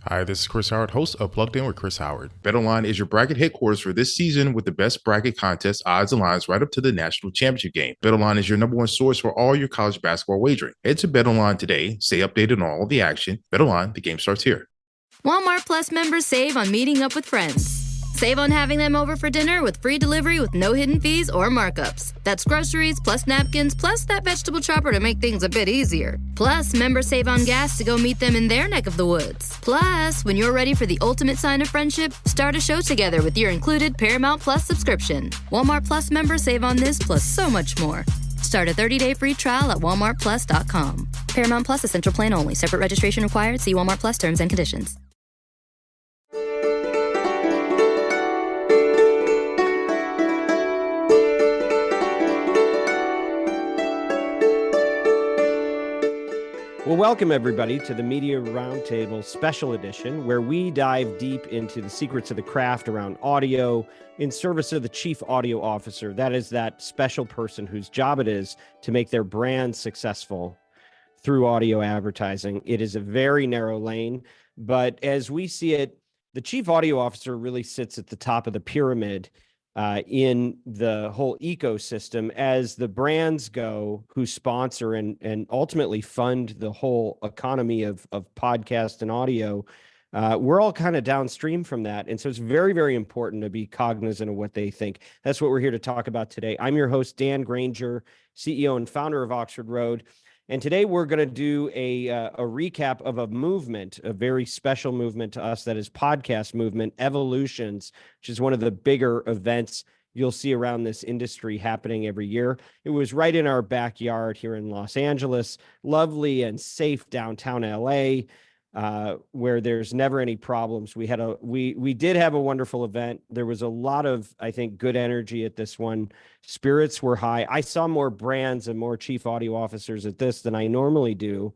Hi, this is Chris Howard, host of Plugged In with Chris Howard. BetOnline is your bracket headquarters for this season with the best bracket contest, odds, and lines right up to the national championship game. BetOnline is your number one source for all your college basketball wagering. Head to BetOnline today, stay updated on all the action. BetOnline, the game starts here. Walmart Plus members save on meeting up with friends. Save on having them over for dinner with free delivery with no hidden fees or markups. That's groceries, plus napkins, plus that vegetable chopper to make things a bit easier. Plus, members save on gas to go meet them in their neck of the woods. Plus, when you're ready for the ultimate sign of friendship, start a show together with your included Paramount Plus subscription. Walmart Plus members save on this plus so much more. Start a 30-day free trial at walmartplus.com. Paramount Plus Essential Plan only. Separate registration required. See Walmart Plus terms and conditions. Well, welcome everybody to the Media Roundtable Special Edition, where we dive deep into the secrets of the craft around audio in service of the Chief Audio Officer. That is that special person whose job it is to make their brand successful through audio advertising. It is a very narrow lane, but as we see it, the Chief Audio Officer really sits at the top of the pyramid in the whole ecosystem as the brands go who sponsor and ultimately fund the whole economy of podcast and audio. We're all kind of downstream from that. And so it's very, very important to be cognizant of what they think. That's what we're here to talk about today. I'm your host, Dan Granger, CEO and founder of Oxford Road. And today we're going to do a recap of a movement, a very special movement to us that is podcast movement, Evolutions, which is one of the bigger events you'll see around this industry happening every year. It was right in our backyard here in Los Angeles, lovely and safe downtown LA, where there's never any problems. We did have a wonderful event. There was a lot of, I think, good energy at this one. Spirits were high. I saw more brands and more chief audio officers at this than I normally do.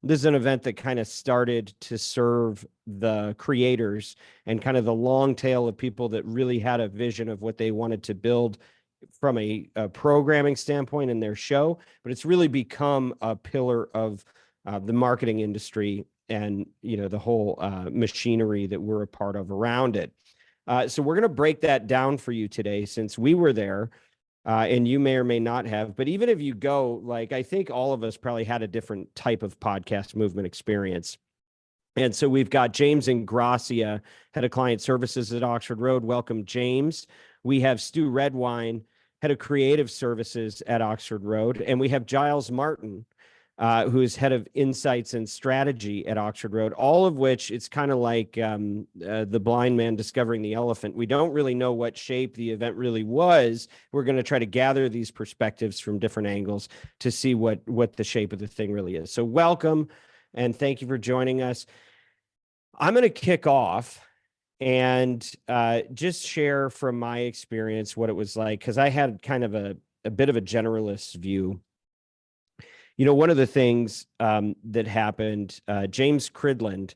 This is an event that kind of started to serve the creators and kind of the long tail of people that really had a vision of what they wanted to build from a programming standpoint in their show. But it's really become a pillar of the marketing industry and, you know, the whole machinery that we're a part of around it. So we're going to break that down for you today, since we were there and you may or may not have. But even if you go, like, I think all of us probably had a different type of podcast movement experience. And so we've got James Ingrassia, head of client services at Oxford Road. Welcome, James. We have Stew Redwine, head of creative services at Oxford Road. And we have Giles Martin, who is head of insights and strategy at Oxford Road, all of which it's kind of like the blind man discovering the elephant. We don't really know what shape the event really was. We're going to try to gather these perspectives from different angles to see what the shape of the thing really is. So welcome, and thank you for joining us. I'm going to kick off and just share from my experience what it was like, because I had kind of a bit of a generalist view. You know, one of the things that happened, James Cridland,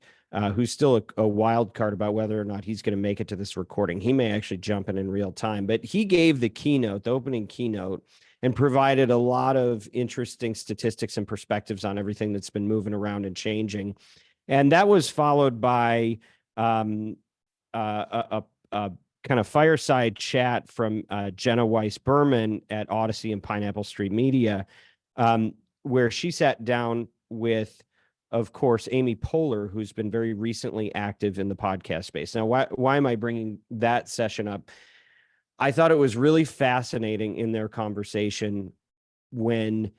who's still a wild card about whether or not he's going to make it to this recording. He may actually jump in real time, but he gave the keynote, the opening keynote, and provided a lot of interesting statistics and perspectives on everything that's been moving around and changing. And that was followed by a kind of fireside chat from Jenna Weiss-Berman at Odyssey and Pineapple Street Media, where she sat down with, of course, Amy Poehler, who's been very recently active in the podcast space. Now, why am I bringing that session up? I thought it was really fascinating in their conversation when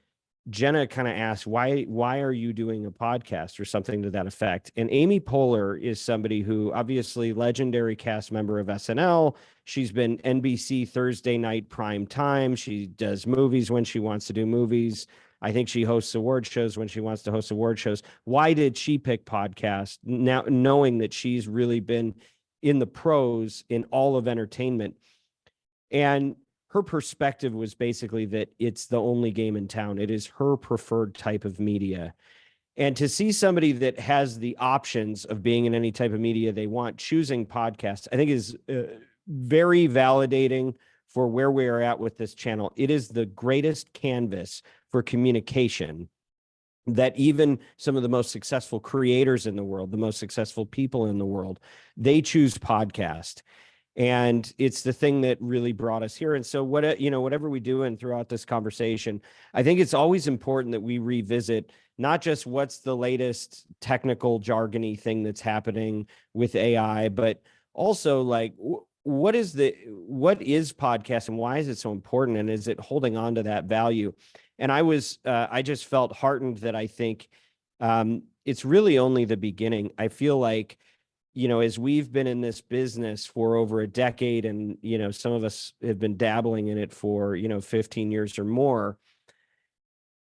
Jenna kind of asked, why are you doing a podcast or something to that effect? And Amy Poehler is somebody who, obviously, legendary cast member of SNL. She's been NBC Thursday night prime time. She does movies when she wants to do movies. I think she hosts award shows when she wants to host award shows. Why did she pick podcast now, knowing that she's really been in the pros in all of entertainment? And her perspective was basically that it's the only game in town. It is her preferred type of media. And to see somebody that has the options of being in any type of media they want, choosing podcasts, I think is very validating for where we are at with this channel. It is the greatest canvas for communication that even some of the most successful creators in the world, the most successful people in the world, they choose podcast. And it's the thing that really brought us here. And so whatever we do and throughout this conversation, I think it's always important that we revisit not just what's the latest technical jargony thing that's happening with AI, but also like what is podcast and why is it so important? And is it holding on to that value? And I just felt heartened that I think it's really only the beginning. I feel like, as we've been in this business for over a decade and, some of us have been dabbling in it for, 15 years or more,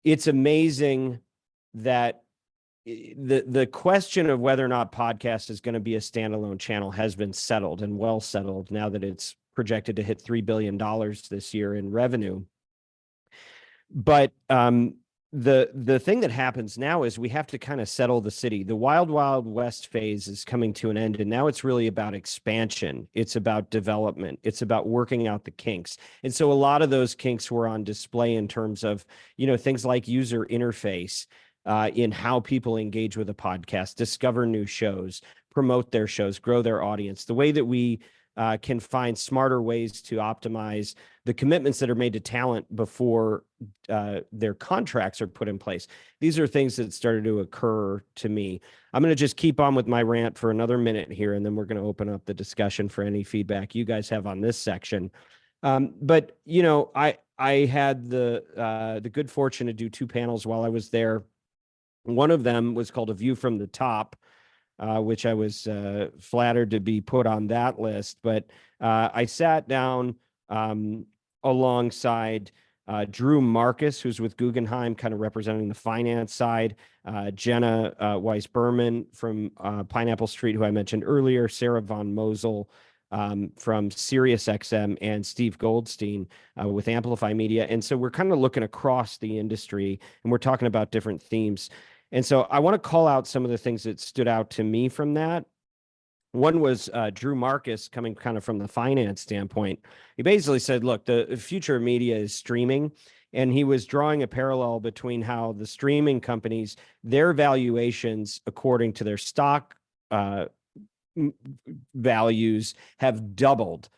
it's amazing that the question of whether or not podcast is going to be a standalone channel has been settled and well settled now that it's projected to hit $3 billion this year in revenue. But the thing that happens now is we have to kind of settle the city. The wild, wild west phase is coming to an end, and now it's really about expansion. It's about development. It's about working out the kinks. And so a lot of those kinks were on display in terms of, things like user interface, in how people engage with a podcast, discover new shows, promote their shows, grow their audience, the way that we can find smarter ways to optimize the commitments that are made to talent before their contracts are put in place. These are things that started to occur to me. I'm going to just keep on with my rant for another minute here, and then we're going to open up the discussion for any feedback you guys have on this section. But I had the good fortune to do 2 panels while I was there. One of them was called A View from the Top, which I was flattered to be put on that list. But I sat down alongside Drew Marcus, who's with Guggenheim, kind of representing the finance side, Jenna Weiss-Berman from Pineapple Street, who I mentioned earlier, Sarah Von Mosel from SiriusXM, and Steve Goldstein with Amplify Media. And so we're kind of looking across the industry, and we're talking about different themes. And so I want to call out some of the things that stood out to me from that. One was Drew Marcus, coming kind of from the finance standpoint. He basically said, look, the future of media is streaming. And he was drawing a parallel between how the streaming companies, their valuations, according to their stock values, have doubled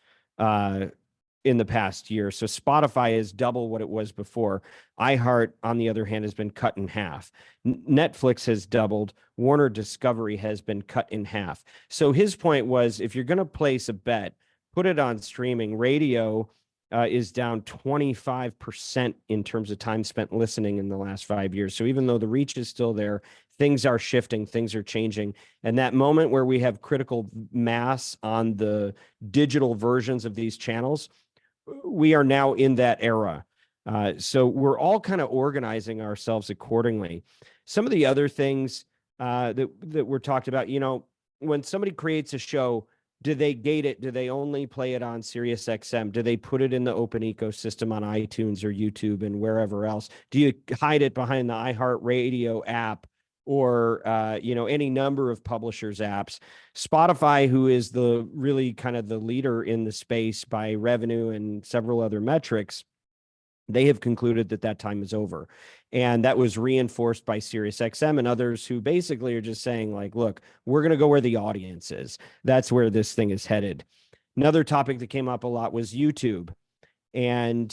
in the past year. So Spotify is double what it was before. iHeart, on the other hand, has been cut in half. Netflix has doubled. Warner Discovery has been cut in half. So his point was, if you're going to place a bet, put it on streaming. Radio is down 25% in terms of time spent listening in the last 5 years. So even though the reach is still there, things are shifting, things are changing. And that moment where we have critical mass on the digital versions of these channels, we are now in that era. So we're all kind of organizing ourselves accordingly. Some of the other things that were talked about, when somebody creates a show, do they gate it? Do they only play it on SiriusXM? Do they put it in the open ecosystem on iTunes or YouTube and wherever else? Do you hide it behind the iHeartRadio app or any number of publishers' apps? Spotify, who is the really kind of the leader in the space by revenue and several other metrics, they have concluded that time is over. And that was reinforced by SiriusXM and others who basically are just saying, like, look, we're going to go where the audience is. That's where this thing is headed. Another topic that came up a lot was YouTube. And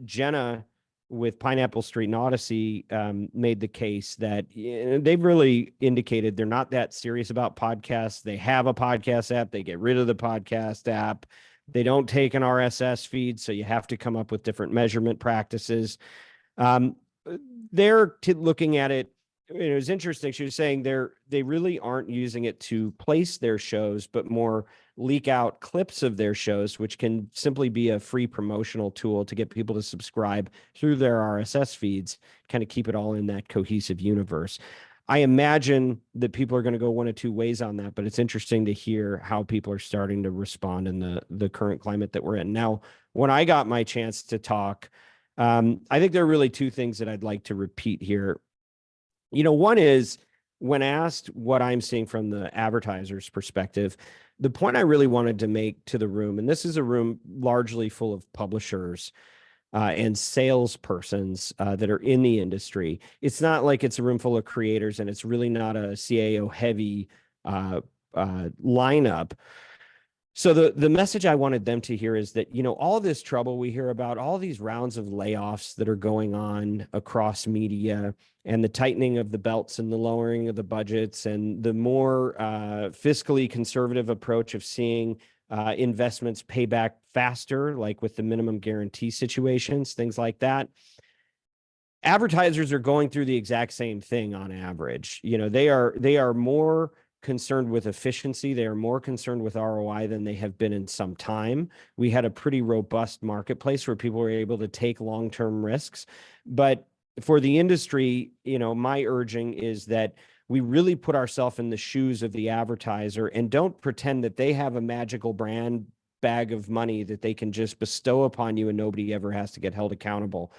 Jenna with Pineapple Street and Odyssey made the case that they've really indicated they're not that serious about podcasts. They have a podcast app. They get rid of the podcast app. They don't take an RSS feed, so you have to come up with different measurement practices. They're looking at it. It was interesting. She was saying they really aren't using it to place their shows, but more leak out clips of their shows, which can simply be a free promotional tool to get people to subscribe through their RSS feeds, kind of keep it all in that cohesive universe. I imagine that people are going to go one of two ways on that, but it's interesting to hear how people are starting to respond in the current climate that we're in. Now, when I got my chance to talk, I think there are really two things that I'd like to repeat here. One is, when asked what I'm seeing from the advertiser's perspective, the point I really wanted to make to the room, and this is a room largely full of publishers, and salespersons that are in the industry. It's not like it's a room full of creators, and it's really not a CAO heavy lineup. So the message I wanted them to hear is that, all this trouble we hear about, all these rounds of layoffs that are going on across media, and the tightening of the belts and the lowering of the budgets, and the more fiscally conservative approach of seeing investments pay back faster, like with the minimum guarantee situations, things like that. Advertisers are going through the exact same thing on average. They are more concerned with efficiency. They are more concerned with ROI than they have been in some time. We had a pretty robust marketplace where people were able to take long-term risks. But for the industry, my urging is that we really put ourselves in the shoes of the advertiser and don't pretend that they have a magical brand bag of money that they can just bestow upon you and nobody ever has to get held accountable.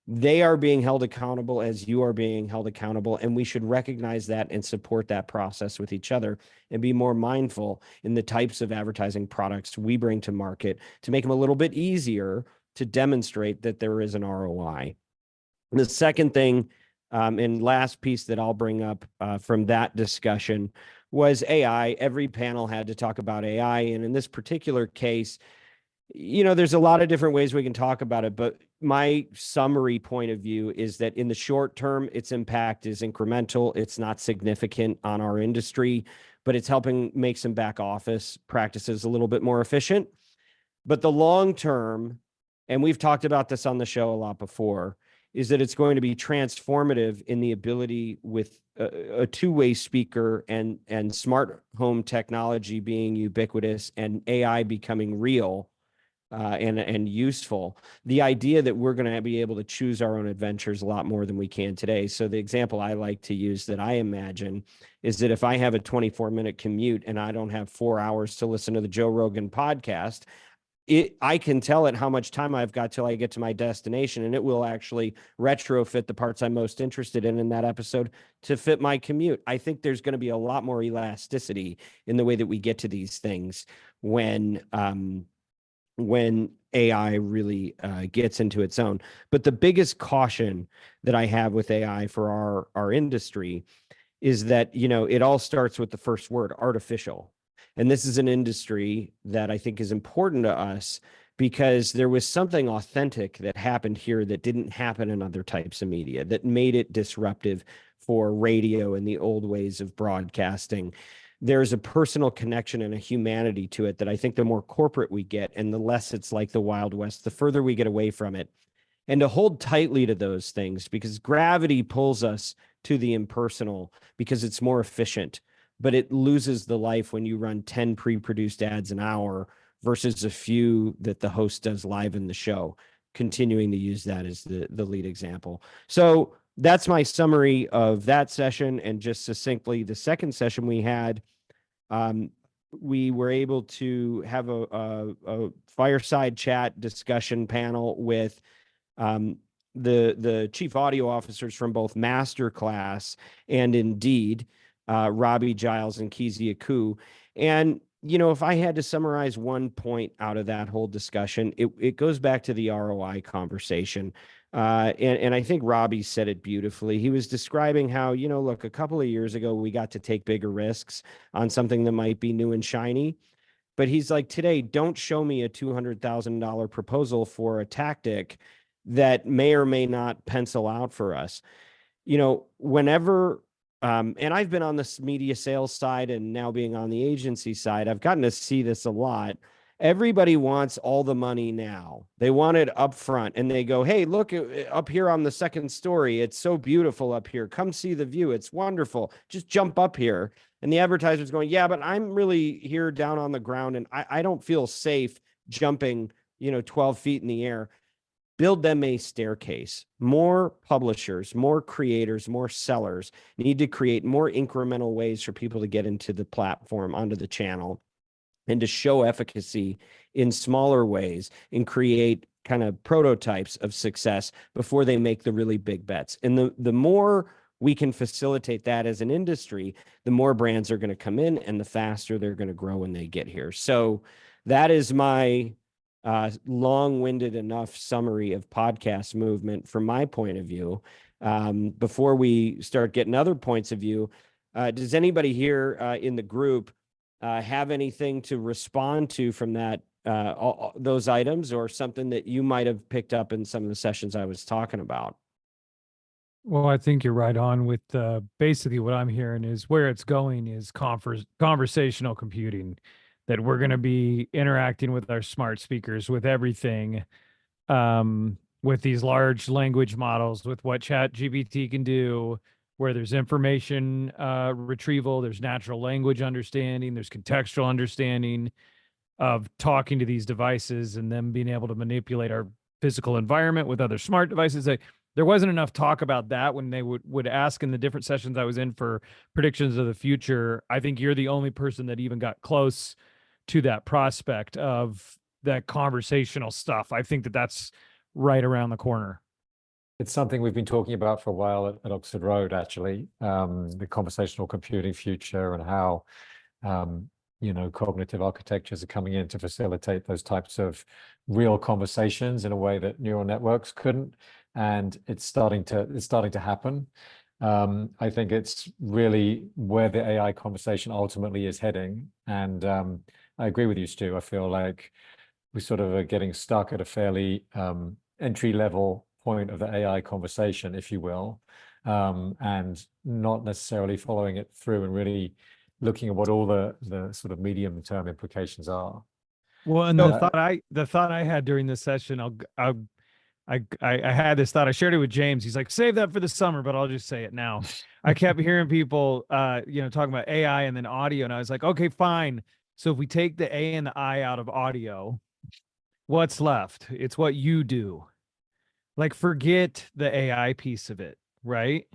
They are being held accountable as you are being held accountable, and we should recognize that and support that process with each other and be more mindful in the types of advertising products we bring to market to make them a little bit easier to demonstrate that there is an ROI. The second thing and last piece that I'll bring up from that discussion was AI. Every panel had to talk about AI, and in this particular case, there's a lot of different ways we can talk about it, but my summary point of view is that in the short term, its impact is incremental. It's not significant on our industry, but it's helping make some back office practices a little bit more efficient. But the long term, and we've talked about this on the show a lot before, is that it's going to be transformative in the ability with a two-way speaker and smart home technology being ubiquitous and AI becoming real and useful. The idea that we're going to be able to choose our own adventures a lot more than we can today. So the example I like to use that I imagine is that if I have a 24-minute commute and I don't have 4 hours to listen to the Joe Rogan podcast, I can tell it how much time I've got till I get to my destination, and it will actually retrofit the parts I'm most interested in that episode to fit my commute. I think there's going to be a lot more elasticity in the way that we get to these things when AI really gets into its own. But the biggest caution that I have with AI for our industry is that, it all starts with the first word, artificial. And this is an industry that I think is important to us because there was something authentic that happened here that didn't happen in other types of media, that made it disruptive for radio and the old ways of broadcasting. There's a personal connection and a humanity to it that I think the more corporate we get and the less it's like the Wild West, the further we get away from it. And to hold tightly to those things, because gravity pulls us to the impersonal because it's more efficient, but it loses the life when you run 10 pre-produced ads an hour versus a few that the host does live in the show, continuing to use that as the lead example. So that's my summary of that session. And just succinctly, the second session we had, we were able to have a fireside chat discussion panel with the chief audio officers from both Masterclass and Indeed, Robbie, Giles, and Kezia Koo. And, if I had to summarize one point out of that whole discussion, it goes back to the ROI conversation. And I think Robbie said it beautifully. He was describing how, look, a couple of years ago, we got to take bigger risks on something that might be new and shiny. But he's like, today, don't show me a $200,000 proposal for a tactic that may or may not pencil out for us. Whenever, and I've been on this media sales side and now being on the agency side, I've gotten to see this a lot. Everybody wants all the money now. They want it up front, and they go, hey, look up here on the second story. It's so beautiful up here. Come see the view. It's wonderful. Just jump up here. And the advertiser's going, yeah, but I'm really here down on the ground, and I don't feel safe jumping, 12 feet in the air. Build them a staircase. More publishers, more creators, more sellers need to create more incremental ways for people to get into the platform, onto the channel, and to show efficacy in smaller ways and create kind of prototypes of success before they make the really big bets. And the more we can facilitate that as an industry, the more brands are going to come in and the faster they're going to grow when they get here. So that is my long-winded enough summary of podcast movement from my point of view. Before we start getting other points of view, does anybody here in the group have anything to respond to from that, those items, or something that you might have picked up in some of the sessions I was talking about? Well, I think you're right on with basically what I'm hearing is where it's going is conversational computing, that we're going to be interacting with our smart speakers, with everything, with these large language models, with what ChatGPT can do, where there's information retrieval, there's natural language understanding, there's contextual understanding of talking to these devices and them being able to manipulate our physical environment with other smart devices. There wasn't enough talk about that when they would ask in the different sessions I was in for predictions of the future. I think you're the only person that even got close to that prospect of that conversational stuff. I think that that's right around the corner. It's something we've been talking about for a while at Oxford Road, actually, the conversational computing future and how, cognitive architectures are coming in to facilitate those types of real conversations in a way that neural networks couldn't. And it's starting to happen. I think it's really where the AI conversation ultimately is heading. And I agree with you, Stu. I feel like we sort of are getting stuck at a fairly entry-level point of the AI conversation, if you will, and not necessarily following it through and really looking at what all the sort of medium-term implications are. Well, and the thought I had during this session, I had this thought. I shared it with James. He's like, save that for the summer, but I'll just say it now. I kept hearing people, talking about AI and then audio, and I was like, okay, fine. So if we take the A and the I out of audio, what's left? It's what you do. Like, forget the AI piece of it, right?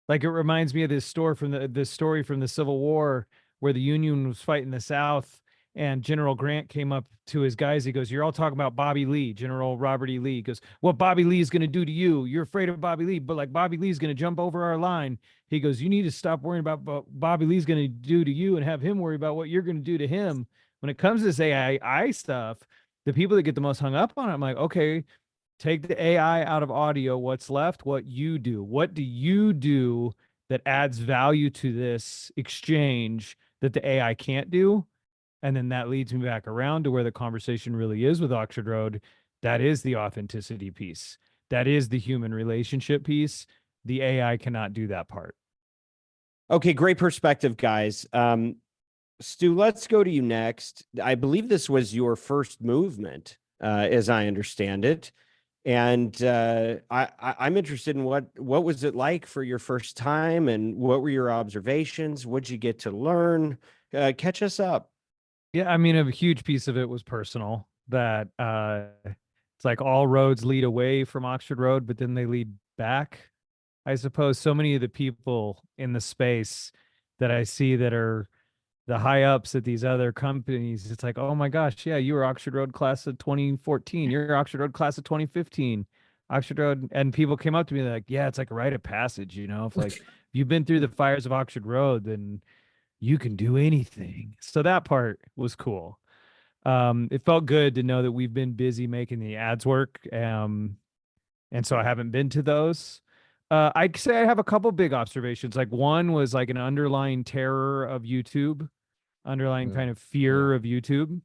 Like, it reminds me of this story from the Civil War where the Union was fighting the South. And General Grant came up to his guys. He goes, you're all talking about Bobby Lee, General Robert E. Lee. He goes, what Bobby Lee is going to do to you. You're afraid of Bobby Lee, but like Bobby Lee is going to jump over our line. He goes, you need to stop worrying about what Bobby Lee's going to do to you and have him worry about what you're going to do to him. When it comes to this AI stuff, the people that get the most hung up on it, I'm like, okay, take the AI out of audio. What's left? What you do. What do you do that adds value to this exchange that the AI can't do? And then that leads me back around to where the conversation really is with Oxford Road. That is the authenticity piece. That is the human relationship piece. The AI cannot do that part. Okay, great perspective, guys. Stu, let's go to you next. I believe this was your first movement, as I understand it. And I'm interested in what was it like for your first time, and what were your observations? What'd you get to learn? Catch us up. Yeah, I mean, a huge piece of it was personal, that it's like all roads lead away from Oxford Road, but then they lead back. I suppose so many of the people in the space that I see that are the high ups at these other companies, it's like, oh my gosh, yeah, you were Oxford Road class of 2014. You're Oxford Road class of 2015. Oxford Road, and people came up to me like, yeah, it's like a rite of passage, if like you've been through the fires of Oxford Road, then you can do anything. So that part was cool. It felt good to know that we've been busy making the ads work. And so I haven't been to those. I'd say I have a couple big observations. Like, one was like an underlying terror of YouTube, underlying kind of fear of YouTube.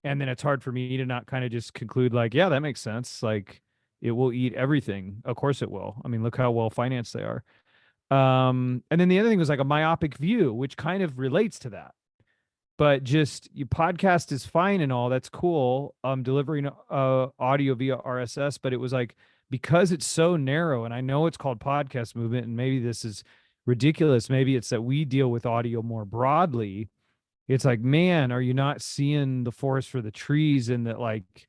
And then it's hard for me to not kind of just conclude like, yeah, that makes sense. Like, it will eat everything. Of course it will. I mean, look how well financed they are. And then the other thing was like a myopic view, which kind of relates to that. But just your podcast is fine and all, that's cool. Delivering audio via RSS, but it was like, because it's so narrow, and I know it's called podcast movement, and maybe this is ridiculous. Maybe it's that we deal with audio more broadly. It's like, man, are you not seeing the forest for the trees? And that, like,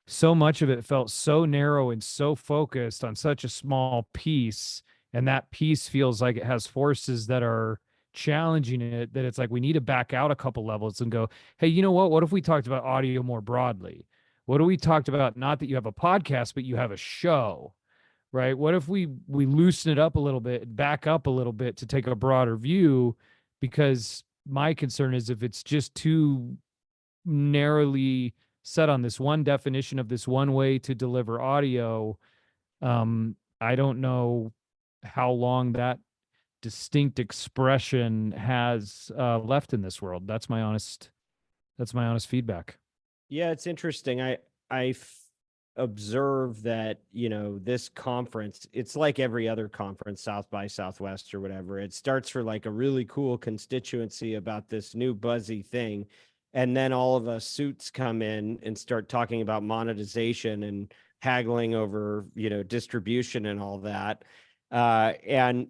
so much of it felt so narrow and so focused on such a small piece. And that piece feels like it has forces that are challenging it, that it's like, we need to back out a couple levels and go, hey, you know what if we talked about audio more broadly? What if we talked about, not that you have a podcast, but you have a show, right? What if we loosen it up a little bit, back up a little bit to take a broader view? Because my concern is if it's just too narrowly set on this one definition of this one way to deliver audio. I don't know how long that distinct expression has left in this world. That's my honest feedback. Yeah, it's interesting. I observe that, you know, this conference, it's like every other conference, South by Southwest or whatever. It starts for like a really cool constituency about this new buzzy thing. And then all of us suits come in and start talking about monetization and haggling over, you know, distribution and all that. And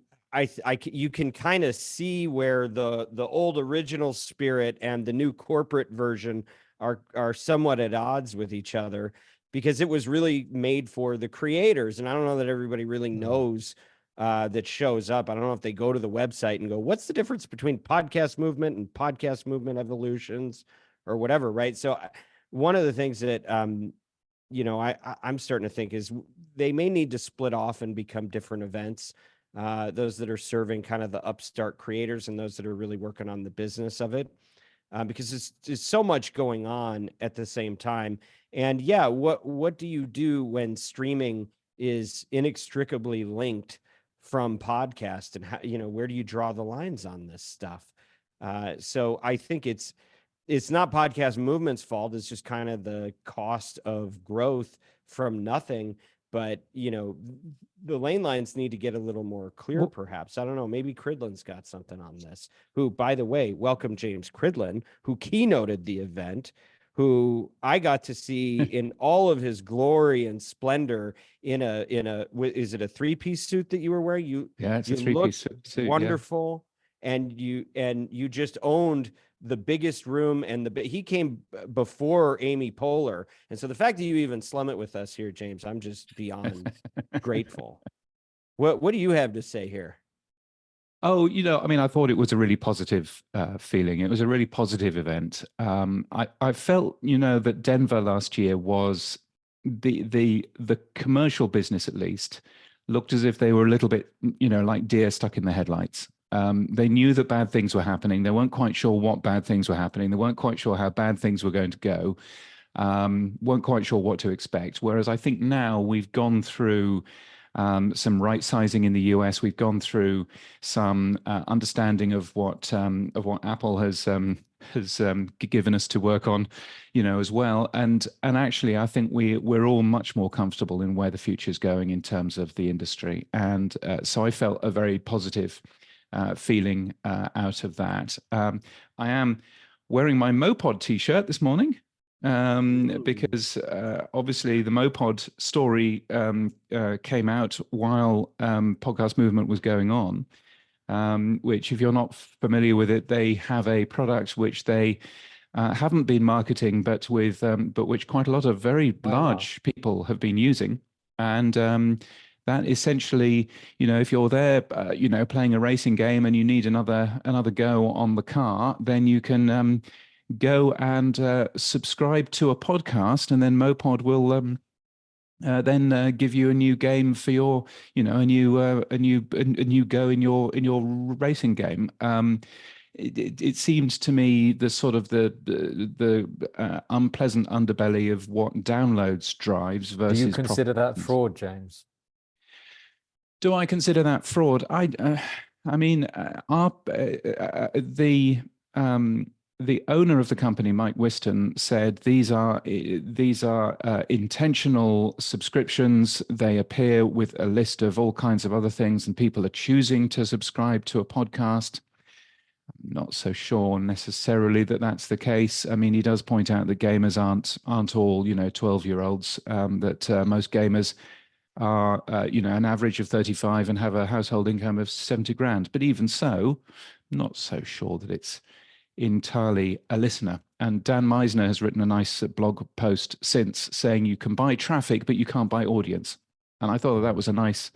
you can kind of see where the old original spirit and the new corporate version are somewhat at odds with each other, because it was really made for the creators. And I don't know that everybody really knows that shows up. I don't know if they go to the website and go, what's the difference between podcast movement and podcast movement evolutions or whatever, right? So one of the things that, you know, I'm starting to think is they may need to split off and become different events. Those that are serving kind of the upstart creators and those that are really working on the business of it. Because there's so much going on at the same time. And yeah, what do you do when streaming is inextricably linked from podcast, and how, you know, where do you draw the lines on this stuff? So I think it's not podcast movement's fault. It's just kind of the cost of growth from nothing. But, you know, the lane lines need to get a little more clear, perhaps. I don't know. Maybe Cridland's got something on this. Who, by the way, welcome James Cridland, who keynoted the event, who I got to see in all of his glory and splendor in a is it a 3-piece suit that you were wearing? It's a 3-piece suit. Wonderful. Yeah. And you just owned the biggest room, and he came before Amy Poehler. And so the fact that you even slum it with us here, James, I'm just beyond grateful. What do you have to say here? Oh, you know, I mean, I thought it was a really positive feeling. It was a really positive event. I felt, you know, that Denver last year was the commercial business, at least, looked as if they were a little bit, you know, like deer stuck in the headlights. They knew that bad things were happening. They weren't quite sure what bad things were happening. They weren't quite sure how bad things were going to go. Weren't quite sure what to expect. Whereas I think now we've gone through some right sizing in the US. We've gone through some understanding of what Apple has given us to work on, you know, as well. And actually, I think we're all much more comfortable in where the future is going in terms of the industry. And so I felt a very positive feeling out of that. I am wearing my Mopod t-shirt this morning because obviously the Mopod story came out while Podcast Movement was going on, which, if you're not familiar with it, they have a product which they haven't been marketing, but which quite a lot of very large people have been using. And that essentially, you know, if you're there, you know, playing a racing game and you need another go on the car, then you can go and subscribe to a podcast, and then Mopod will then give you a new game for your, you know, a new go in your racing game. It seemed to me the sort of the unpleasant underbelly of what downloads drives versus. Do you consider that fraud, James? Do I consider that fraud? I mean, the owner of the company, Mike Whiston, said these are intentional subscriptions. They appear with a list of all kinds of other things, and people are choosing to subscribe to a podcast. I'm not so sure necessarily that that's the case. I mean, he does point out that gamers aren't all, you know, 12-year-olds. That most gamers are, you know, an average of 35 and have a household income of 70 grand. But even so, I'm not so sure that it's entirely a listener. And Dan Meisner has written a nice blog post since saying you can buy traffic, but you can't buy audience. And I thought that was a nice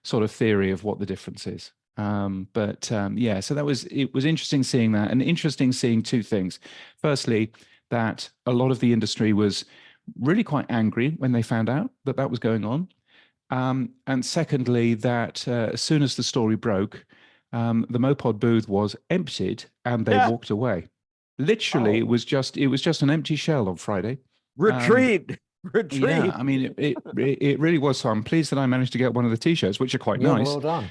sort of theory of what the difference is. Yeah, so it was interesting seeing that, and interesting seeing two things. Firstly, that a lot of the industry was really quite angry when they found out that was going on. And secondly, that as soon as the story broke, the Mopod booth was emptied and they walked away. Literally, it was just an empty shell on Friday. Retreat. Yeah, I mean, it really was. So I'm pleased that I managed to get one of the T-shirts, which are quite Yeah, nice. well done.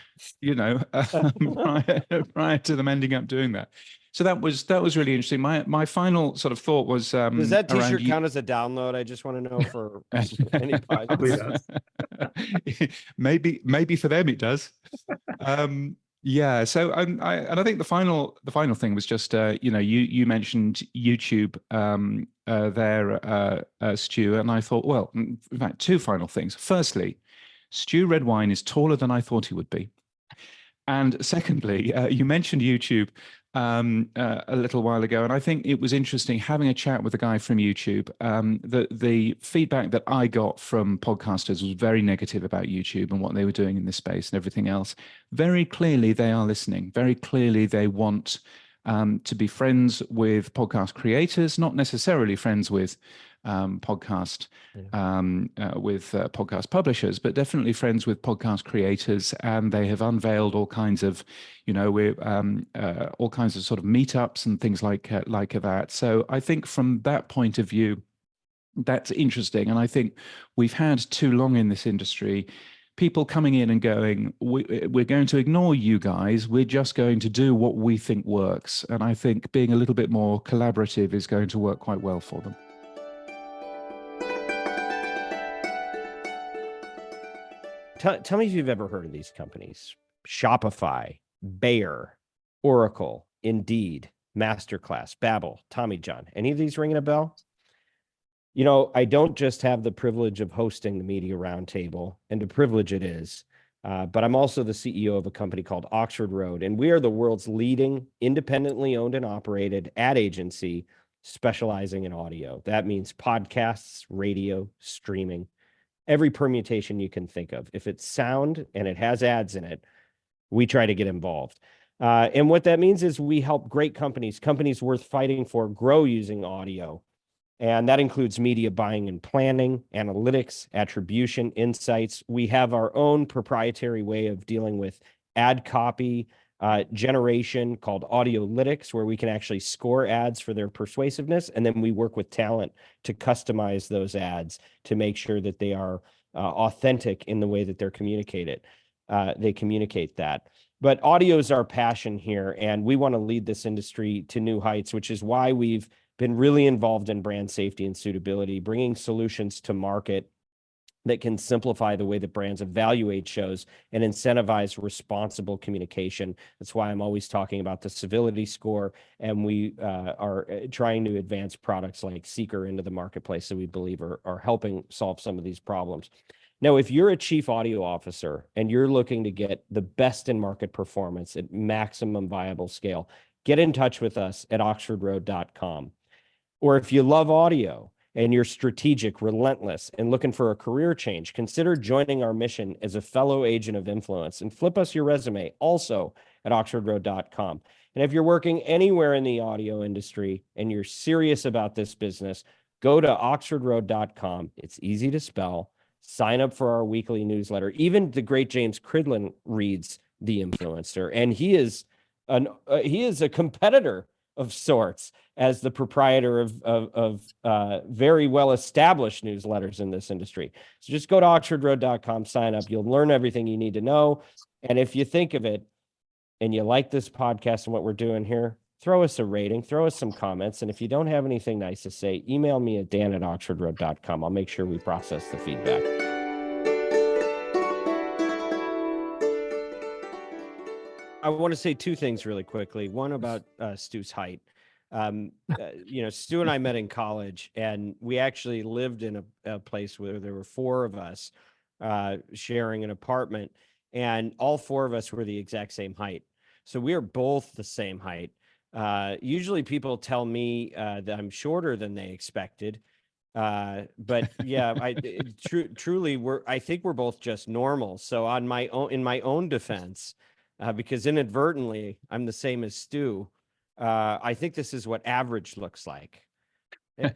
Prior to them ending up doing that. So that was really interesting. My final sort of thought was, does that around T-shirt count as a download? I just want to know for any podcast. maybe for them it does. Yeah. So I think the final thing was just you mentioned YouTube there, Stew, and I thought, well, in fact, two final things. Firstly, Stew Redwine is taller than I thought he would be. And secondly, you mentioned YouTube a little while ago, and I think it was interesting having a chat with a guy from YouTube. The feedback that I got from podcasters was very negative about YouTube and what they were doing in this space and everything else. Very clearly, they are listening. Very clearly, they want to be friends with podcast creators, not necessarily friends with podcast publishers, but definitely friends with podcast creators. And they have unveiled all kinds of, all kinds of sort of meetups and things like that. So I think from that point of view, that's interesting. And I think we've had too long in this industry people coming in and going, we're going to ignore you guys. We're just going to do what we think works. And I think being a little bit more collaborative is going to work quite well for them. Tell me if you've ever heard of these companies: Shopify, Bayer, Oracle, Indeed, Masterclass, Babbel, Tommy John. Any of these ringing a bell? I don't just have the privilege of hosting the Media Roundtable, and a privilege it is, but I'm also the CEO of a company called Oxford Road, and we are the world's leading independently owned and operated ad agency specializing in audio. That means podcasts, radio, streaming, every permutation you can think of. If it's sound and it has ads in it, we try to get involved. And what that means is we help great companies worth fighting for, grow using audio. And that includes media buying and planning, analytics, attribution, insights. We have our own proprietary way of dealing with ad copy generation called Audiolytics, where we can actually score ads for their persuasiveness. And then we work with talent to customize those ads to make sure that they are authentic in the way that they communicate that. But audio is our passion here, and we want to lead this industry to new heights, which is why we've been really involved in brand safety and suitability, bringing solutions to market that can simplify the way that brands evaluate shows and incentivize responsible communication. That's why I'm always talking about the civility score, and we are trying to advance products like Seeker into the marketplace that we believe are helping solve some of these problems. Now, if you're a chief audio officer and you're looking to get the best in market performance at maximum viable scale, get in touch with us at oxfordroad.com. Or if you love audio and you're strategic, relentless, and looking for a career change, consider joining our mission as a fellow agent of influence and flip us your resume also at oxfordroad.com. And if you're working anywhere in the audio industry and you're serious about this business, go to oxfordroad.com. It's easy to spell. Sign up for our weekly newsletter. Even the great James Cridland reads The Influencer, and he is a competitor of sorts as the proprietor of very well-established newsletters in this industry. So just go to oxfordroad.com, sign up. You'll learn everything you need to know. And if you think of it and you like this podcast and what we're doing here, throw us a rating, throw us some comments. And if you don't have anything nice to say, email me at dan@oxfordroad.com. I'll make sure we process the feedback. I want to say two things really quickly. One about Stew's height. Stew and I met in college, and we actually lived in a place where there were four of us sharing an apartment, and all four of us were the exact same height. So we are both the same height. Usually people tell me that I'm shorter than they expected. But yeah, truly I think we're both just normal. So in my own defense, because inadvertently I'm the same as Stew, I think this is what average looks like.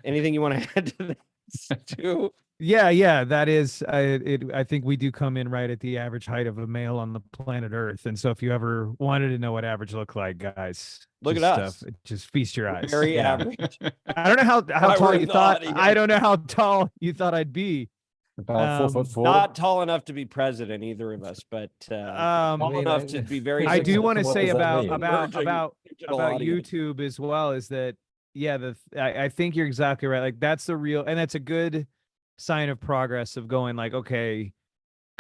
Anything you want to add to that, Stew? Yeah, that is, I think we do come in right at the average height of a male on the planet Earth. And so if you ever wanted to know what average looked like, guys, Look at stuff. us. Just feast your eyes. Very Yeah. average. I don't know how Why tall we're you in the thought. audience. I don't know how tall you thought I'd be. About 4'4". Not tall enough to be president, either of us, but tall I mean, enough to be very. I do want to what say does that about mean? Digital audience. YouTube as well is that, yeah, I think you're exactly right. Like that's the real, and that's a good sign of progress of going like, okay,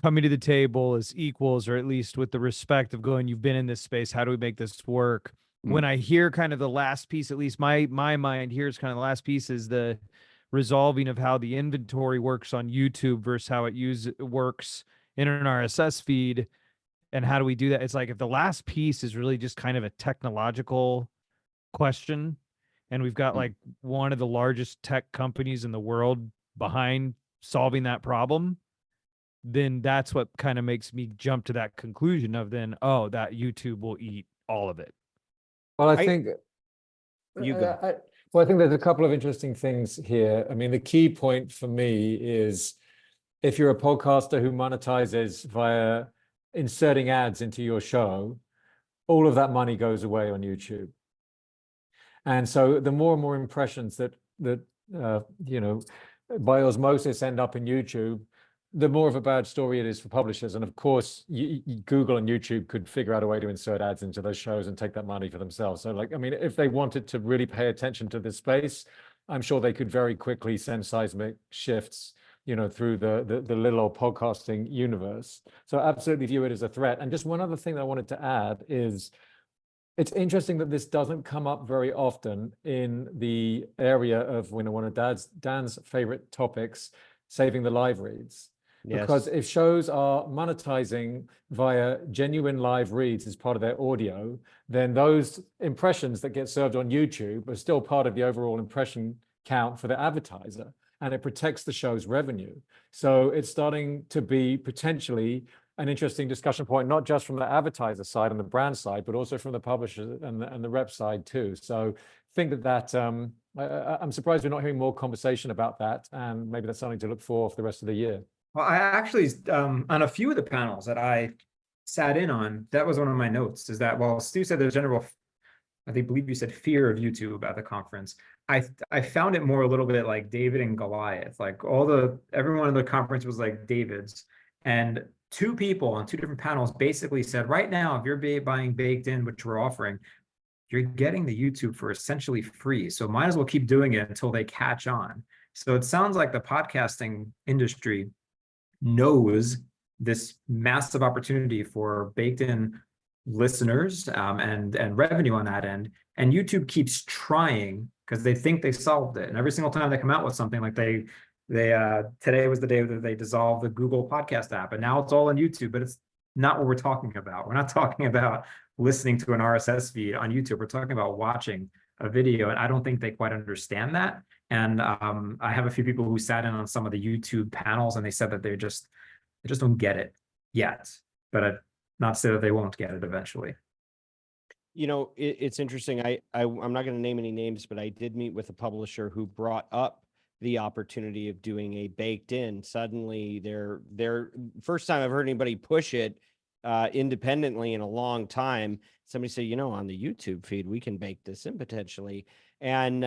coming to the table as equals, or at least with the respect of going, you've been in this space. How do we make this work? When I hear kind of the last piece, at least my mind here is kind of the last piece is the resolving of how the inventory works on YouTube versus how it works in an RSS feed. And how do we do that? It's like, if the last piece is really just kind of a technological question, and we've got like one of the largest tech companies in the world behind solving that problem, then that's what kind of makes me jump to that conclusion of then, oh, that YouTube will eat all of it. Well, I think You go. Well, I think there's a couple of interesting things here. I mean, the key point for me is if you're a podcaster who monetizes via inserting ads into your show, all of that money goes away on YouTube. And so the more and more impressions that you know, by osmosis end up in YouTube, the more of a bad story it is for publishers. And of course, Google and YouTube could figure out a way to insert ads into those shows and take that money for themselves. So like, I mean, if they wanted to really pay attention to this space, I'm sure they could very quickly send seismic shifts, you know, through the little old podcasting universe. So absolutely view it as a threat. And just one other thing that I wanted to add is, it's interesting that this doesn't come up very often in the area of one of Dan's favorite topics, saving the live reads. Yes. Because if shows are monetizing via genuine live reads as part of their audio, then those impressions that get served on YouTube are still part of the overall impression count for the advertiser, and it protects the show's revenue. So it's starting to be potentially an interesting discussion point, not just from the advertiser side and the brand side, but also from the publisher and the rep side too. So I think that I'm surprised we're not hearing more conversation about that, and maybe that's something to look for the rest of the year. Well, I actually, on a few of the panels that I sat in on, that was one of my notes, is that while Stu said there's general, I believe you said fear of YouTube at the conference, I found it more a little bit like David and Goliath. Like everyone in the conference was like David's, and two people on two different panels basically said, right now, if you're buying Baked In, which we're offering, you're getting the YouTube for essentially free. So might as well keep doing it until they catch on. So it sounds like the podcasting industry knows this massive opportunity for Baked In listeners and revenue on that end. And YouTube keeps trying because they think they solved it. And every single time they come out with something, like they today was the day that they dissolved the Google podcast app, and now it's all on YouTube, but it's not what we're talking about. We're not talking about listening to an RSS feed on YouTube. We're talking about watching a video, and I don't think they quite understand that. And I have a few people who sat in on some of the YouTube panels, and they said that they just don't get it yet, but not to say that they won't get it eventually. You know, it's interesting. I'm not going to name any names, but I did meet with a publisher who brought up the opportunity of doing a Baked In. Suddenly, their first time I've heard anybody push it independently in a long time. Somebody said, you know, on the YouTube feed, we can bake this in potentially. And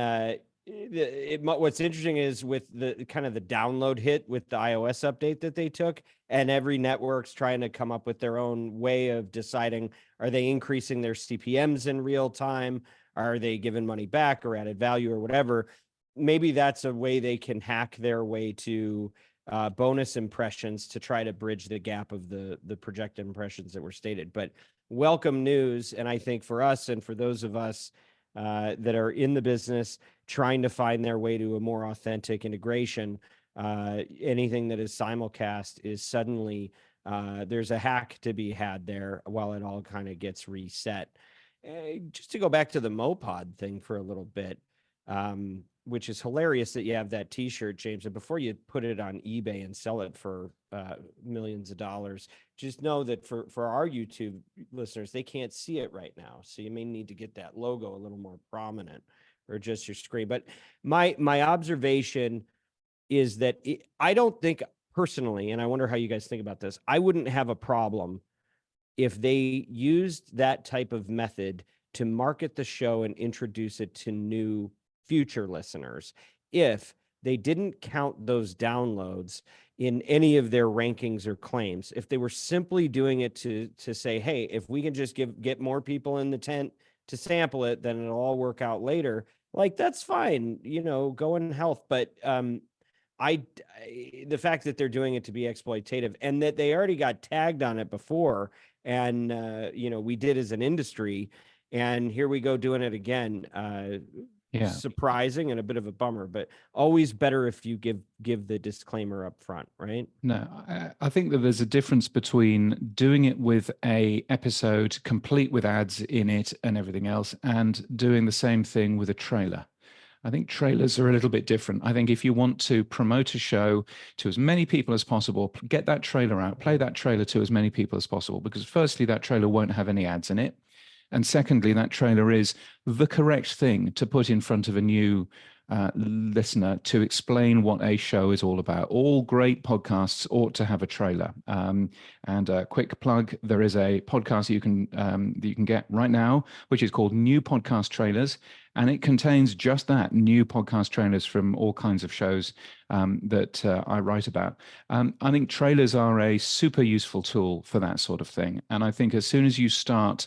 what's interesting is with the kind of the download hit with the iOS update that they took, and every network's trying to come up with their own way of deciding, are they increasing their CPMs in real time? Are they giving money back or added value or whatever? Maybe that's a way they can hack their way to bonus impressions to try to bridge the gap of the projected impressions that were stated. But welcome news. And I think for us and for those of us that are in the business trying to find their way to a more authentic integration, anything that is simulcast is suddenly, there's a hack to be had there while it all kind of gets reset. Just to go back to the Mopod thing for a little bit, which is hilarious that you have that t-shirt, James, and before you put it on eBay and sell it for millions of dollars, just know that for our YouTube listeners, they can't see it right now. So you may need to get that logo a little more prominent, or just your screen. But my observation is that I don't think personally, and I wonder how you guys think about this, I wouldn't have a problem if they used that type of method to market the show and introduce it to new future listeners if they didn't count those downloads in any of their rankings or claims. If they were simply doing it to say, hey, if we can just get more people in the tent to sample it, then it'll all work out later. Like, that's fine, go in health. But the fact that they're doing it to be exploitative and that they already got tagged on it before, and we did as an industry, and here we go doing it again. Surprising and a bit of a bummer, but always better if you give the disclaimer up front, right? No, I think that there's a difference between doing it with a episode complete with ads in it and everything else, and doing the same thing with a trailer. I think trailers are a little bit different. I think if you want to promote a show to as many people as possible, get that trailer out, play that trailer to as many people as possible, because firstly, that trailer won't have any ads in it. And secondly, that trailer is the correct thing to put in front of a new listener to explain what a show is all about. All great podcasts ought to have a trailer. And a quick plug, there is a podcast that you can get right now, which is called New Podcast Trailers. And it contains just that, new podcast trailers from all kinds of shows that I write about. I think trailers are a super useful tool for that sort of thing. And I think as soon as you start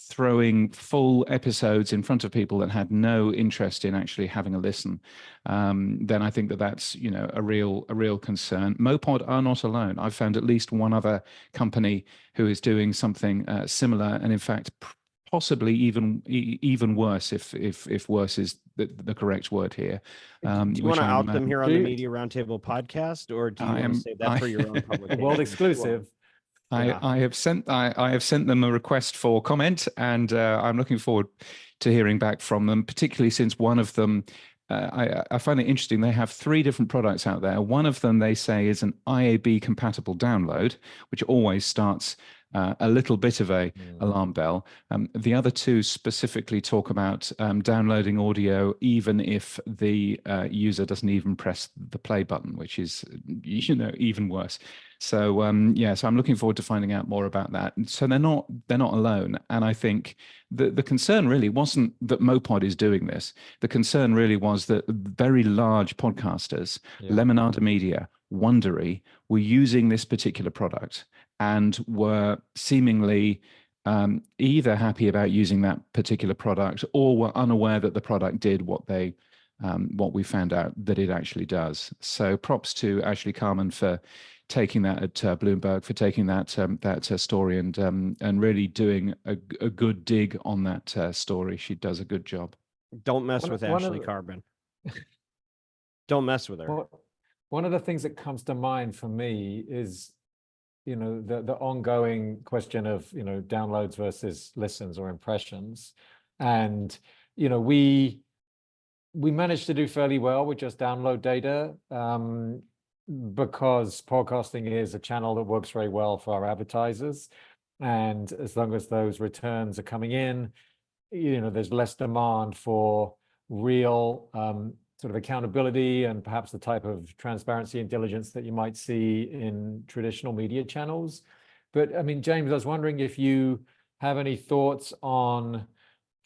throwing full episodes in front of people that had no interest in actually having a listen, then I think that's a real concern. Mopod are not alone. I've found at least one other company who is doing something similar, and in fact possibly even worse, if worse is the correct word here. Do you want to out them here on the Media Roundtable podcast, or do you want to save that for your own publication? World exclusive. I have sent them a request for comment, and I'm looking forward to hearing back from them, particularly since one of them, I find it interesting. They have 3 different products out there. One of them they say is an IAB compatible download, which always starts a little bit of a alarm bell. The other 2 specifically talk about downloading audio even if the user doesn't even press the play button, which is even worse. So so I'm looking forward to finding out more about that. So they're not alone. And I think the concern really wasn't that Mopod is doing this. The concern really was that very large podcasters, Lemonada Media, Wondery, were using this particular product and were seemingly either happy about using that particular product or were unaware that the product did what we found out that it actually does. So props to Ashley Carman for taking that at Bloomberg, for taking that story and really doing a good dig on that story. She does a good job. Don't mess with Ashley Carman. Don't mess with her. One of the things that comes to mind for me is, the ongoing question of, downloads versus listens or impressions. And, we managed to do fairly well with just download data because podcasting is a channel that works very well for our advertisers. And as long as those returns are coming in, there's less demand for real sort of accountability and perhaps the type of transparency and diligence that you might see in traditional media channels. But I mean, James, I was wondering if you have any thoughts on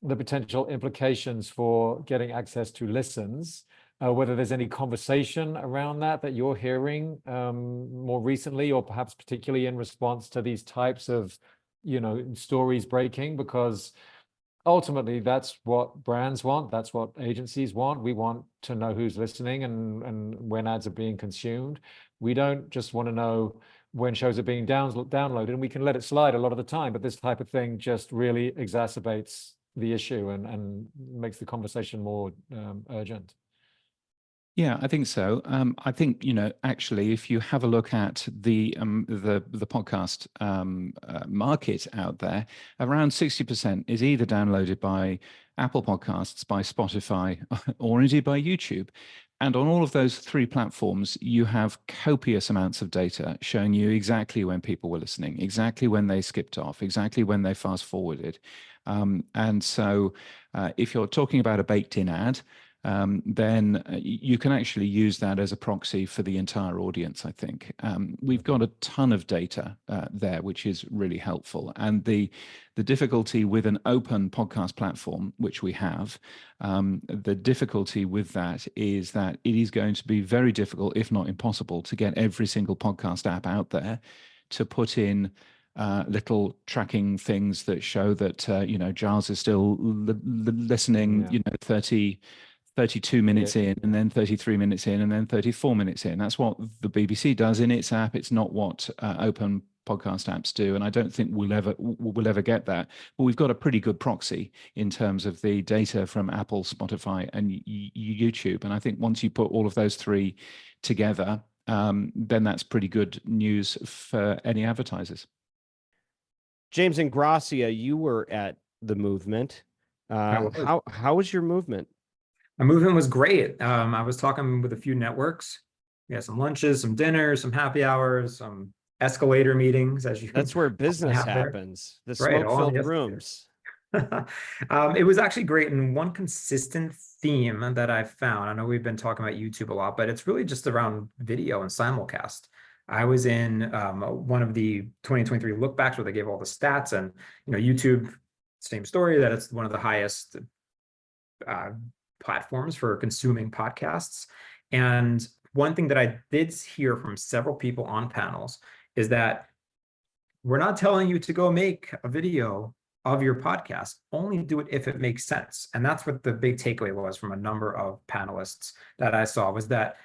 the potential implications for getting access to listens, whether there's any conversation around that you're hearing more recently, or perhaps particularly in response to these types of, stories breaking, because ultimately that's what brands want, that's what agencies want. We want to know who's listening and when ads are being consumed. We don't just want to know when shows are being downloaded, and we can let it slide a lot of the time, but this type of thing just really exacerbates the issue and makes the conversation more urgent. Yeah, I think so. I think, actually, if you have a look at the podcast market out there, around 60% is either downloaded by Apple Podcasts, by Spotify, or indeed by YouTube. And on all of those 3 platforms, you have copious amounts of data showing you exactly when people were listening, exactly when they skipped off, exactly when they fast forwarded. And so if you're talking about a baked-in ad, then you can actually use that as a proxy for the entire audience, I think. We've got a ton of data there, which is really helpful. And the difficulty with an open podcast platform, which we have, the difficulty with that is that it is going to be very difficult, if not impossible, to get every single podcast app out there to put in little tracking things that show that, Giles is still listening, 32 minutes in, and then 33 minutes in, and then 34 minutes in. That's what the BBC does in its app. It's not what open podcast apps do, and I don't think we'll ever get that. But we've got a pretty good proxy in terms of the data from Apple, Spotify, and YouTube. And I think once you put all of those three together, then that's pretty good news for any advertisers. James Ingrassia, you were at the movement. How was your movement? My movement was great. I was talking with a few networks. We had some lunches, some dinners, some happy hours, some escalator meetings. That's where business happens. The smoke-filled rooms. It was actually great. And one consistent theme that I found, I know we've been talking about YouTube a lot, but it's really just around video and simulcast. I was in one of the 2023 lookbacks where they gave all the stats, and YouTube, same story, that it's one of the highest platforms for consuming podcasts. And one thing that I did hear from several people on panels is that we're not telling you to go make a video of your podcast, only do it if it makes sense. And that's what the big takeaway was from a number of panelists that I saw, was that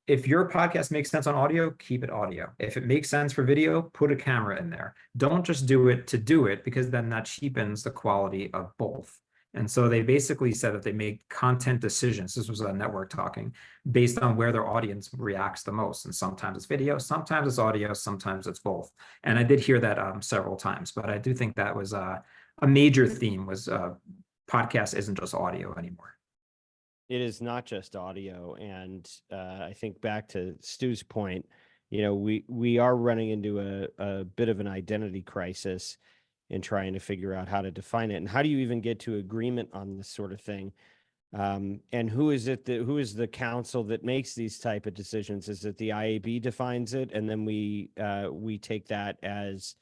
if your podcast makes sense on audio, keep it audio. If it makes sense for video, put a camera in there. Don't just do it to do it, because then that cheapens the quality of both. And so they basically said that they make content decisions. This was a network talking, based on where their audience reacts the most. And sometimes it's video, sometimes it's audio, sometimes it's both. And I did hear that several times, but I do think that was a major theme, was podcast isn't just audio anymore. It is not just audio. And I think back to Stu's point, we are running into a bit of an identity crisis in trying to figure out how to define it. And how do you even get to agreement on this sort of thing? And who is the council that makes these type of decisions? Is it the IAB defines it, and then we take that as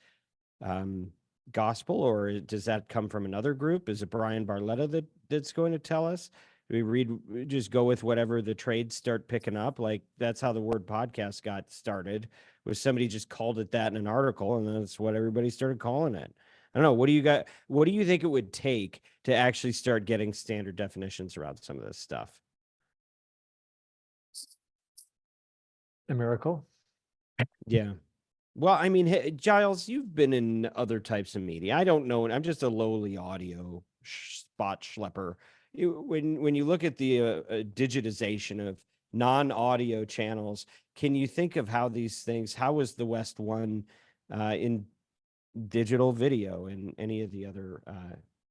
gospel, or does that come from another group? Is it Brian Barletta that's going to tell us? Do we just go with whatever the trades start picking up? Like, that's how the word podcast got started, was somebody just called it that in an article, and that's what everybody started calling it. I don't know. What do you think it would take to actually start getting standard definitions around some of this stuff? A miracle. Yeah. Well, I mean, hey, Giles, you've been in other types of media. I don't know. I'm just a lowly audio spot schlepper. When you look at the digitization of non-audio channels, can you think of how these things, how was the West one in digital video and any of the other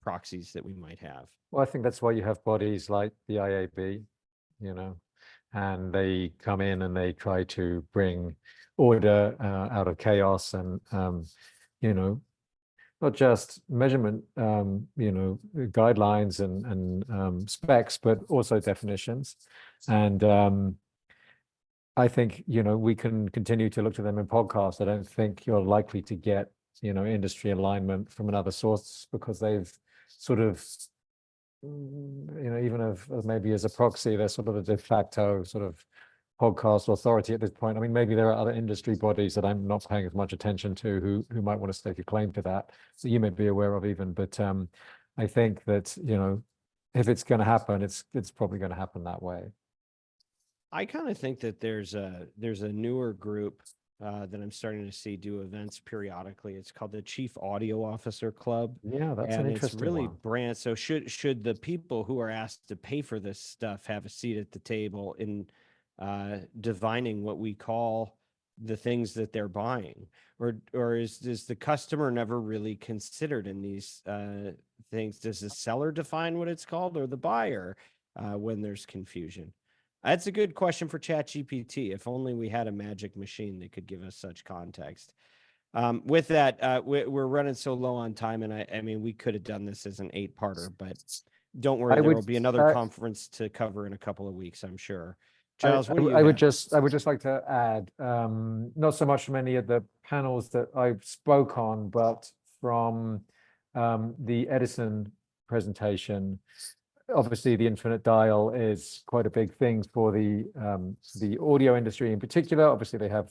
proxies that we might have? Well, I think that's why you have bodies like the IAB, and they come in and they try to bring order out of chaos, and not just measurement, guidelines and specs, but also definitions. And I think, we can continue to look to them in podcasts. I don't think you're likely to get, industry alignment from another source, because they've sort of, even if maybe as a proxy, they're sort of a de facto sort of podcast authority at this point. I mean, maybe there are other industry bodies that I'm not paying as much attention to who might want to stake a claim to that, so you may be aware of even. But I think that, if it's going to happen, it's probably going to happen that way. I kind of think that there's a newer group that I'm starting to see do events periodically. It's called the Chief Audio Officer Club. Yeah, that's an interesting it's really one. brand. So should the people who are asked to pay for this stuff have a seat at the table in divining what we call the things that they're buying, or is the customer never really considered in these things? Does the seller define what it's called, or the buyer when there's confusion? That's a good question for ChatGPT. If only we had a magic machine that could give us such context. With that, we're running so low on time, and I mean, we could have done this as an 8-parter, but don't worry, I there would, will be another conference to cover in a couple of weeks, I'm sure. Giles, what do you I would have? just like to add, not so much from any of the panels that I spoke on, but from the Edison presentation. Obviously, the infinite dial is quite a big thing for the audio industry in particular. Obviously, they have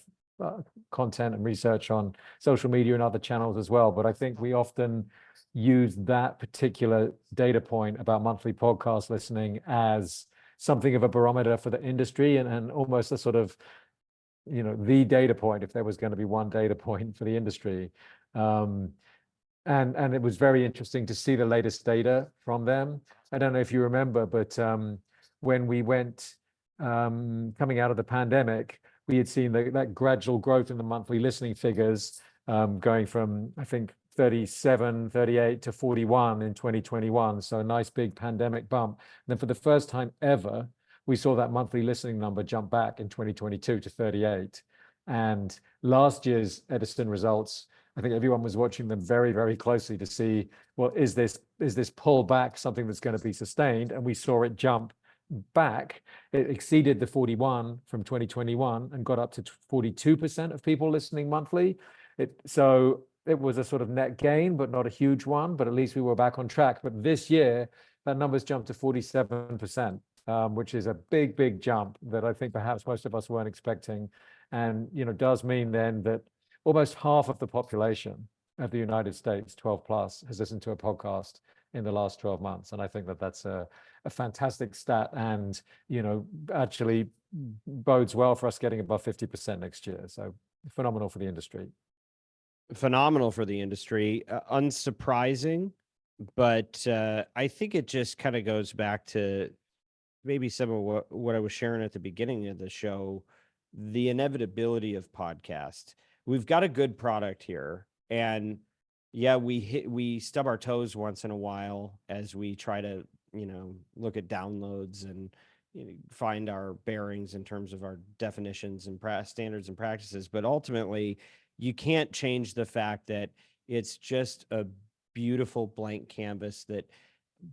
content and research on social media and other channels as well. But I think we often use that particular data point about monthly podcast listening as something of a barometer for the industry, and almost a sort of, the data point, if there was going to be one data point for the industry. And it was very interesting to see the latest data from them. I don't know if you remember, but when we went coming out of the pandemic, we had seen that gradual growth in the monthly listening figures, going from, I think, 37, 38 to 41 in 2021. So a nice big pandemic bump. And then for the first time ever, we saw that monthly listening number jump back in 2022 to 38. And last year's Edison results, I think everyone was watching them very, very closely to see, well, is this pullback something that's going to be sustained? And we saw it jump back. It exceeded the 41 from 2021 and got up to 42% of people listening monthly. So it was a sort of net gain, but not a huge one, but at least we were back on track. But this year, that number's jumped to 47%, which is a big, big jump that I think perhaps most of us weren't expecting. And, does mean then that almost half of the population of the United States, 12 plus, has listened to a podcast in the last 12 months. And I think that that's a fantastic stat, and, actually bodes well for us getting above 50% next year. So phenomenal for the industry. Phenomenal for the industry. Unsurprising, but I think it just kind of goes back to maybe some of what I was sharing at the beginning of the show, the inevitability of podcast. We've got a good product here, and yeah, we stub our toes once in a while as we try to, look at downloads and find our bearings in terms of our definitions and standards and practices. But ultimately, you can't change the fact that it's just a beautiful blank canvas that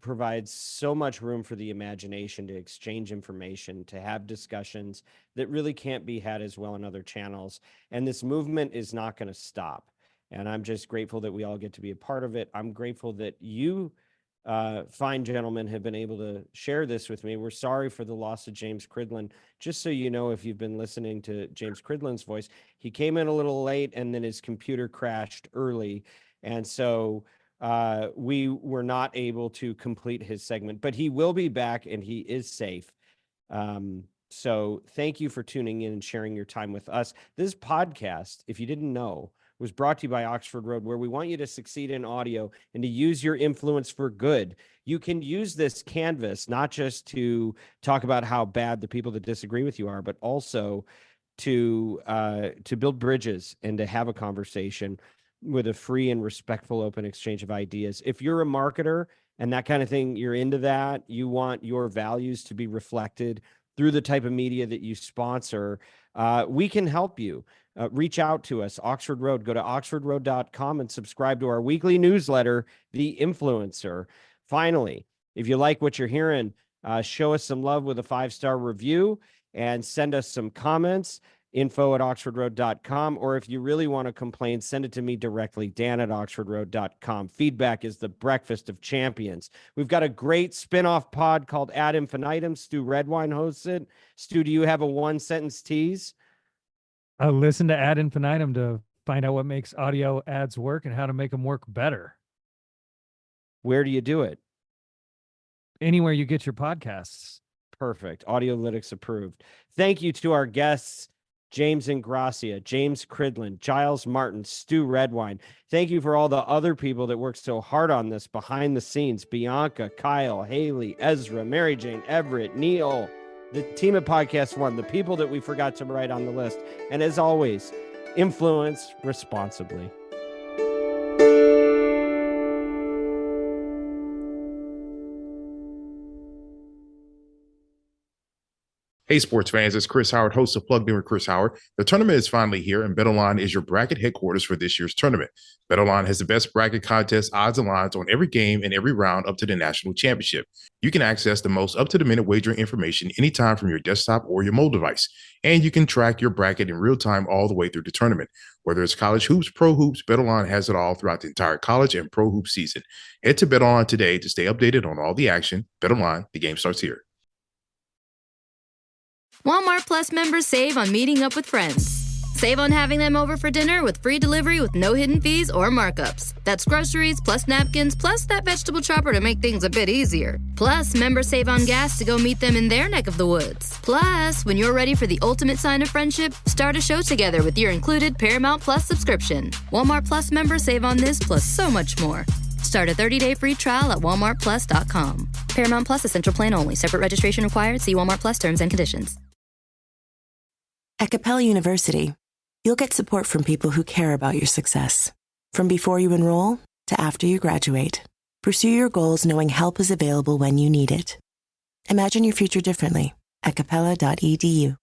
provides so much room for the imagination to exchange information, to have discussions that really can't be had as well in other channels. And this movement is not going to stop. And I'm just grateful that we all get to be a part of it. I'm grateful that you, fine gentlemen, have been able to share this with me. We're sorry for the loss of James Cridland. Just so you know, if you've been listening to James Cridland's voice, he came in a little late and then his computer crashed early. And so we were not able to complete his segment, but he will be back and he is safe. So thank you for tuning in and sharing your time with us. This podcast, if you didn't know, was brought to you by Oxford Road, where we want you to succeed in audio and to use your influence for good. You can use this canvas not just to talk about how bad the people that disagree with you are, but also to build bridges and to have a conversation with a free and respectful open exchange of ideas. If you're a marketer and that kind of thing, you're into that, you want your values to be reflected through the type of media that you sponsor, we can help you. Reach out to us, Oxford Road. Go to oxfordroad.com and subscribe to our weekly newsletter, The Influencer. Finally, if you like what you're hearing, show us some love with a 5-star review and send us some comments, info@oxfordroad.com. Or if you really want to complain, send it to me directly, dan@oxfordroad.com. Feedback is the breakfast of champions. We've got a great spin-off pod called Ad Infinitum. Stew Redwine hosts it. Stu, do you have a one-sentence tease? Listen to Ad Infinitum to find out what makes audio ads work and how to make them work better. Where do you do it? Anywhere you get your podcasts. Perfect. Audiolytics approved. Thank you to our guests, James Ingrassia, James Cridland, Giles Martin, Stew Redwine. Thank you for all the other people that worked so hard on this behind the scenes. Bianca, Kyle, Haley, Ezra, Mary Jane, Everett, Neil, the team at Podcast One, the people that we forgot to write on the list. And as always, influence responsibly. Hey, sports fans, it's Chris Howard, host of Plugged In with Chris Howard. The tournament is finally here, and BetOnline is your bracket headquarters for this year's tournament. BetOnline has the best bracket contest, odds, and lines on every game and every round up to the national championship. You can access the most up-to-the-minute wagering information anytime from your desktop or your mobile device, and you can track your bracket in real time all the way through the tournament. Whether it's college hoops, pro hoops, BetOnline has it all throughout the entire college and pro hoop season. Head to BetOnline today to stay updated on all the action. BetOnline, the game starts here. Walmart Plus members save on meeting up with friends. Save on having them over for dinner with free delivery with no hidden fees or markups. That's groceries plus napkins plus that vegetable chopper to make things a bit easier. Plus, members save on gas to go meet them in their neck of the woods. Plus, when you're ready for the ultimate sign of friendship, start a show together with your included Paramount Plus subscription. Walmart Plus members save on this plus so much more. Start a 30-day free trial at walmartplus.com. Paramount Plus Essential Plan only. Separate registration required. See Walmart Plus terms and conditions. At Capella University, you'll get support from people who care about your success. From before you enroll to after you graduate, pursue your goals knowing help is available when you need it. Imagine your future differently at capella.edu.